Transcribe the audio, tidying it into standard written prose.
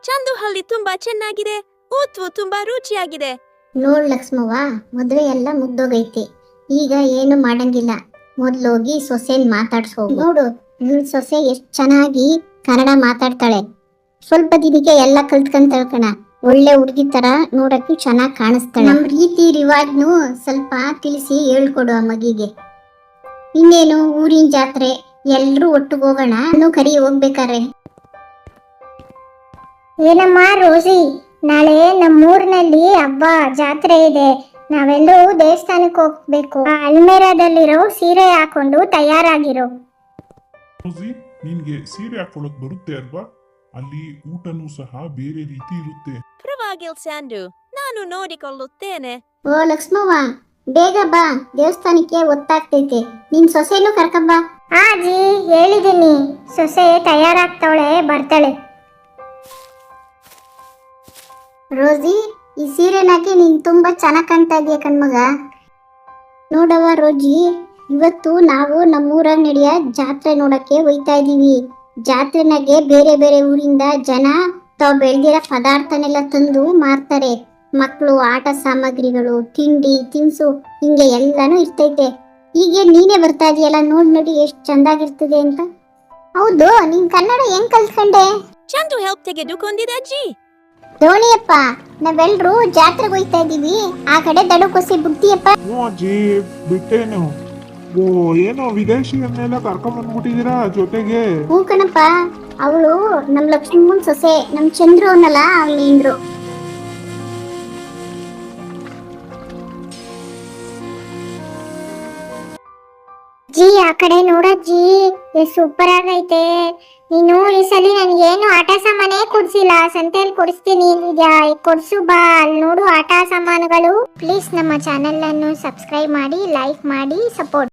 ಚಂದು ಹಳ್ಳಿ ತುಂಬಾ ಚೆನ್ನಾಗಿದೆ. ಊಟವು ತುಂಬಾ ರುಚಿಯಾಗಿದೆ. ನೋಡ್ ಲಕ್ಷ್ಮವ್ವ, ಮದ್ವೆ ಎಲ್ಲ ಮುಗ್ದೋಗೈತಿ. ಈಗ ಏನು ಮಾಡಂಗಿಲ್ಲ. ಮೊದ್ಲೋಗಿ ಸೊಸೆನ್ ಮಾತಾಡ್ಸೋಗು. ನೋಡು, ನಿನ್ ಸೊಸೆ ಎಷ್ಟ್ ಚೆನ್ನಾಗಿ ಕನ್ನಡ ಮಾತಾಡ್ತಾಳೆ. ಸ್ವಲ್ಪ ದಿನಕ್ಕೆ ಎಲ್ಲ ಕಲ್ತ್ಕೊಂತಾಳ ಕಣ. ಒಳ್ಳೆ ಹುಡುಗಿ ತರ ನೋಡಕ್ಕೆ ಚೆನ್ನಾಗಿ ಕಾಣಿಸ್ತಾಳೆ. ನಮ್ ರೀತಿ ರಿವಾಜ್ನು ಸ್ವಲ್ಪ ತಿಳಿಸಿ ಹೇಳ್ಕೊಡು ಆ ಮಗಿಗೆ. ಇನ್ನೇನು ಊರಿನ ಜಾತ್ರೆ, ಎಲ್ರೂ ಒಟ್ಟಿಗೆ ಹೋಗೋಣ. ನಾನು ಕರಿ ಹೋಗ್ಬೇಕಾರೆ. ಏನಮ್ಮ ರೋಸಿ, ನಾಳೆ ನಮ್ಮೂರಿನಲ್ಲಿ ಹಬ್ಬ ಜಾತ್ರೆ ಇದೆ. ನಾವೆಲ್ಲರೂ ದೇವಸ್ಥಾನಕ್ಕೆ ಹೋಗ್ಬೇಕು. ಅಲ್ಮೇರಾದಲ್ಲಿರೋ ಸೀರೆ ಹಾಕೊಂಡು ತಯಾರಾಗಿರೋ. ರೋಸಿ, ನಿನ್ಗೆ ಸೀರೆ ಹಾಕೊಳ್ಳೋಕ್ ಬರುತ್ತೆ ಅಲ್ವಾ? ಅಲ್ಲಿ ಊಟನೂ ಸಹ ಬೇರೆ ರೀತಿ ಇರುತ್ತೆ. ಪರವಾಗಿಲ್ಲ ಸ್ಯಾಂಡು, ನಾನು ನೋಡಿಕೊಳ್ಳುತ್ತೇನೆ. ಓ ಲಕ್ಷ್ಮವ್ವ, ಬೇಗ ಬಾ, ದೇವಸ್ಥಾನಕ್ಕೆ ಒತ್ತಾಗ್ತೈತೆ. ನಿನ್ ಸೊಸೆನೂ ಕರ್ಕೊಂಬ. ಅಜ್ಜಿ, ಹೇಳಿದೀನಿ, ಸೊಸೆ ತಯಾರಾಗ್ತಾವಳೆ, ಬರ್ತಾಳೆ. ರೋಸಿ, ಈ ಸೀರೆನಾಗೆ ನೀನ್ ತುಂಬಾ ಚೆನ್ನಾಗ್ ಕಾಣ್ತಾ ಇದೀಯ ಕಣ್ಮಗ. ನೋಡವ ರೋಜಿ, ಇವತ್ತು ನಾವು ನಮ್ಮೂರಾಗ ನಡೆಯೋ ಜಾತ್ರೆ ನೋಡಕ್ಕೆ ಹೋಯ್ತಾ ಇದೀವಿ. ಜಾತ್ರೆನಾಗೆ ಬೇರೆ ಬೇರೆ ಊರಿಂದ ಜನ ತಾವ್ ಬೆಳ್ದಿರೋ ಪದಾರ್ಥನೆಲ್ಲ ತಂದು ಮಾರ್ತಾರೆ. ಮಕ್ಕಳು ಆಟ ಸಾಮಗ್ರಿಗಳು, ತಿಂಡಿ ತಿನ್ಸು, ಹಿಂಗೆ ಎಲ್ಲಾನು ಇರ್ತೈತೆ. ಹೀಗೆ ನೀನೇ ಬರ್ತಾ ಇದೀಯಲ್ಲ, ನೋಡಿ ಎಷ್ಟ್ ಚಂದಾಗಿರ್ತದೆ ಅಂತ. ಹೌದು, ನೀನ್ ಕನ್ನಡ ಹೆಂಗ್ ಕಲ್ತ್ಕೊಂಡೆ? ಚಂದು ಹೆಲ್ಪ್ ತೆಗೆದುಕೊಂಡಿದೆ ಅಜ್ಜಿ. ಧೋಣಿಯಪ್ಪ, ನಾವೆಲ್ರೂ ಜಾತ್ರೆಗೆ ಹೋಯ್ತಾ ಇದೀವಿ. ಆ ಕಡೆ ದಡಕ್ಕೊಸಿ ಬಿಡ್ತೀಯಪ್ಪ. ಹ್ಞೂ ಅಜ್ಜಿ, ಬಿಟ್ಟೇನು. ಓ, ಏನೋ ವಿದೇಶಿಯನ್ನೆಲ್ಲ ಕರ್ಕೊಂಡ್ ಬಂದ್ಬಿಟ್ಟಿದೀರಾ ಜೊತೆಗೆ? ಹೂ ಕಣಪ್ಪ, ಅವಳು ನಮ್ ಲಕ್ಷ್ಮಮ್ಮನ್ ಸೊಸೆ, ನಮ್ ಚಂದ್ರು ಅನ್ನಲ್ಲ ಅವಳಿಂದ್ರು. ಜಿ, ಆ ಕಡೆ ನೋಡಜ್ಜಿ, ಎಷ್ಟು ಸೂಪರ್ ಆಗೈತೆ. ನೀನು ಈ ಸಲ ನನ್ಗೇನು ಆಟ ಸಾಮಾನೇ ಕೊಡ್ಸಿಲ್ಲ, ಸಂತೆಯಲ್ಲಿ ಕೊಡಿಸ್ತೀನಿ. ಕೊಡ್ಸು ಬಾ, ಅಲ್ಲಿ ನೋಡು ಆಟ ಸಾಮಾನುಗಳು. ಪ್ಲೀಸ್ ನಮ್ಮ ಚಾನೆಲ್ ಅನ್ನು ಸಬ್ಸ್ಕ್ರೈಬ್ ಮಾಡಿ, ಲೈಕ್ ಮಾಡಿ, ಸಪೋರ್ಟ್